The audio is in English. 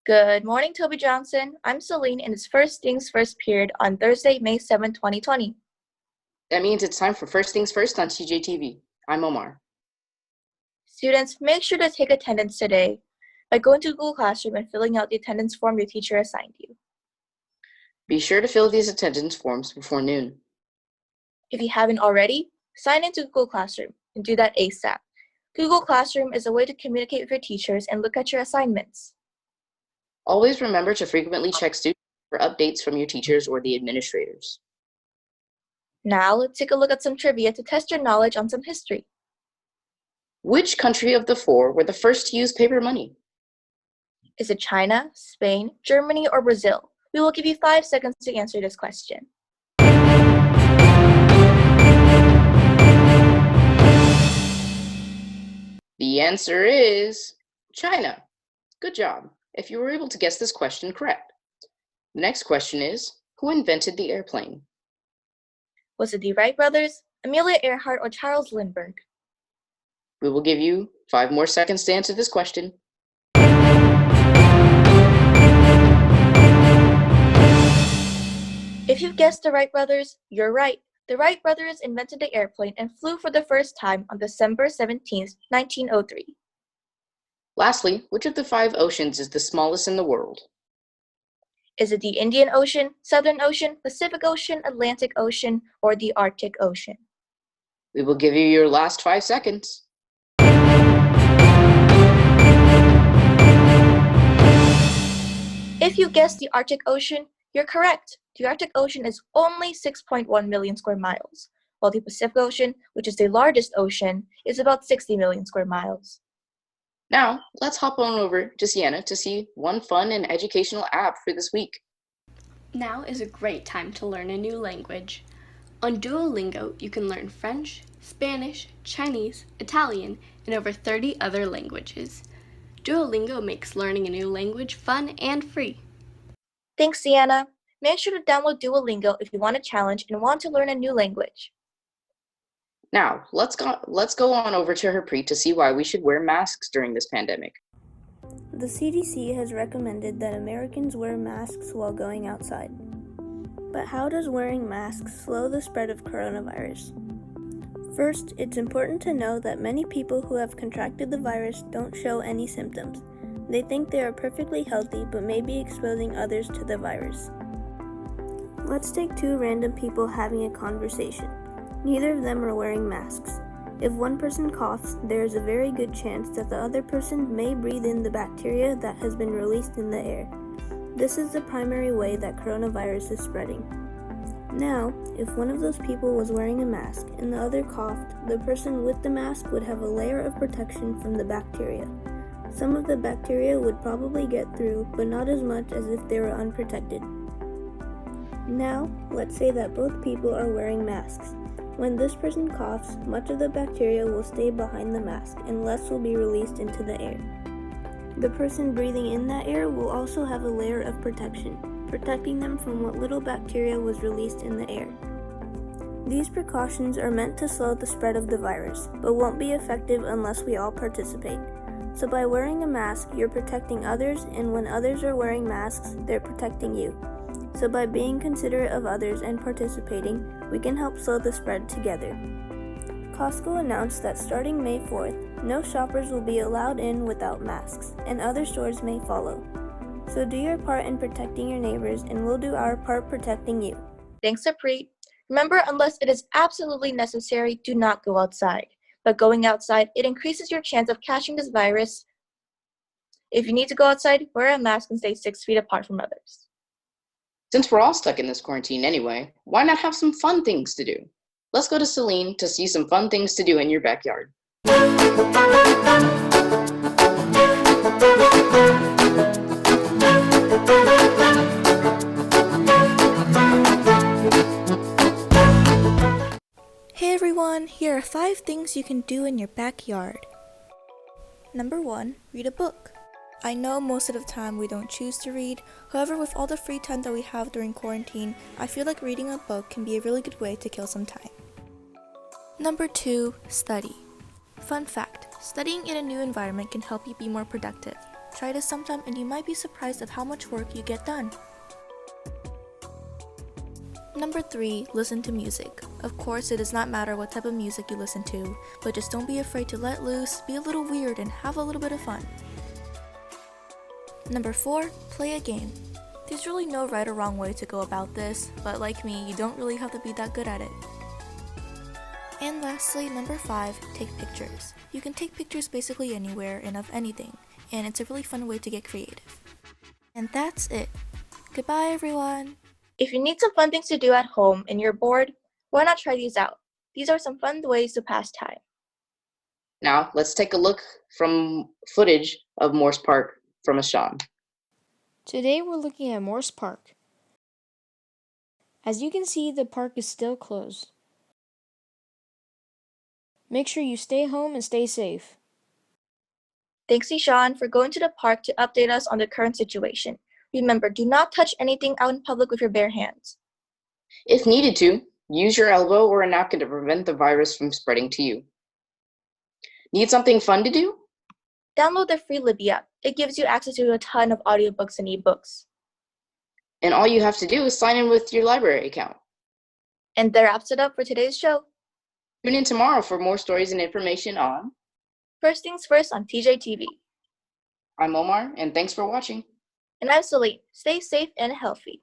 Good morning, Toby Johnson. I'm Celine, and it's First Things First period on Thursday, May 7, 2020. That means it's time for First Things First on TJTV. I'm Omar. Students, make sure to take attendance today by going to Google Classroom and filling out the attendance form your teacher assigned you. Be sure to fill these attendance forms before noon. If you haven't already, sign into Google Classroom and do that ASAP. Google Classroom is a way to communicate with your teachers and look at your assignments. Always remember to frequently check students for updates from your teachers or the administrators. Now, let's take a look at some trivia to test your knowledge on some history. Which country of the four were the first to use paper money? Is it China, Spain, Germany, or Brazil? We will give you 5 seconds to answer this question. The answer is China. Good job. If you were able to guess this question correct. The next question is, who invented the airplane? Was it the Wright brothers, Amelia Earhart, or Charles Lindbergh? We will give you 5 more seconds to answer this question. If you've guessed the Wright brothers, you're right. The Wright brothers invented the airplane and flew for the first time on December 17, 1903. Lastly, which of the 5 oceans is the smallest in the world? Is it the Indian Ocean, Southern Ocean, Pacific Ocean, Atlantic Ocean, or the Arctic Ocean? We will give you your last 5 seconds. If you guessed the Arctic Ocean, you're correct. The Arctic Ocean is only 6.1 million square miles, while the Pacific Ocean, which is the largest ocean, is about 60 million square miles. Now, let's hop on over to Sienna to see one fun and educational app for this week. Now is a great time to learn a new language. On Duolingo, you can learn French, Spanish, Chinese, Italian, and over 30 other languages. Duolingo makes learning a new language fun and free. Thanks, Sienna. Make sure to download Duolingo if you want a challenge and want to learn a new language. Now, let's go on over to Harpreet to see why we should wear masks during this pandemic. The CDC has recommended that Americans wear masks while going outside. But how does wearing masks slow the spread of coronavirus? First, it's important to know that many people who have contracted the virus don't show any symptoms. They think they are perfectly healthy but may be exposing others to the virus. Let's take 2 random people having a conversation. Neither of them are wearing masks. If one person coughs, there is a very good chance that the other person may breathe in the bacteria that has been released in the air. This is the primary way that coronavirus is spreading. Now, if one of those people was wearing a mask and the other coughed, the person with the mask would have a layer of protection from the bacteria. Some of the bacteria would probably get through, but not as much as if they were unprotected. Now, let's say that both people are wearing masks. When this person coughs, much of the bacteria will stay behind the mask and less will be released into the air. The person breathing in that air will also have a layer of protection, protecting them from what little bacteria was released in the air. These precautions are meant to slow the spread of the virus, but won't be effective unless we all participate. So by wearing a mask, you're protecting others, and when others are wearing masks, they're protecting you. So by being considerate of others and participating, we can help slow the spread together. Costco announced that starting May 4th, no shoppers will be allowed in without masks, and other stores may follow. So do your part in protecting your neighbors, and we'll do our part protecting you. Thanks, Harpreet. Remember, unless it is absolutely necessary, do not go outside. But going outside, it increases your chance of catching this virus. If you need to go outside, wear a mask and stay 6 feet apart from others. Since we're all stuck in this quarantine anyway, why not have some fun things to do? Let's go to Celine to see some fun things to do in your backyard. Hey everyone, here are 5 things you can do in your backyard. Number 1, read a book. I know most of the time we don't choose to read, however with all the free time that we have during quarantine, I feel like reading a book can be a really good way to kill some time. Number 2, study. Fun fact, studying in a new environment can help you be more productive. Try this sometime and you might be surprised at how much work you get done. Number 3, listen to music. Of course, it does not matter what type of music you listen to, but just don't be afraid to let loose, be a little weird, and have a little bit of fun. Number 4, play a game. There's really no right or wrong way to go about this, but like me, you don't really have to be that good at it. And lastly, number 5, take pictures. You can take pictures basically anywhere and of anything, and it's a really fun way to get creative. And that's it. Goodbye, everyone! If you need some fun things to do at home and you're bored, why not try these out? These are some fun ways to pass time. Now, let's take a look from footage of Morse Park from Ashan. Today we're looking at Morse Park. As you can see, the park is still closed. Make sure you stay home and stay safe. Thanks, Ishan, for going to the park to update us on the current situation. Remember, do not touch anything out in public with your bare hands. If needed to, use your elbow or a napkin to prevent the virus from spreading to you. Need something fun to do? Download the free Libby app. It gives you access to a ton of audiobooks and ebooks. And all you have to do is sign in with your library account. And that wraps it up for today's show. Tune in tomorrow for more stories and information on First Things First on TJTV. I'm Omar, and thanks for watching. And I'm Celine. Stay safe and healthy.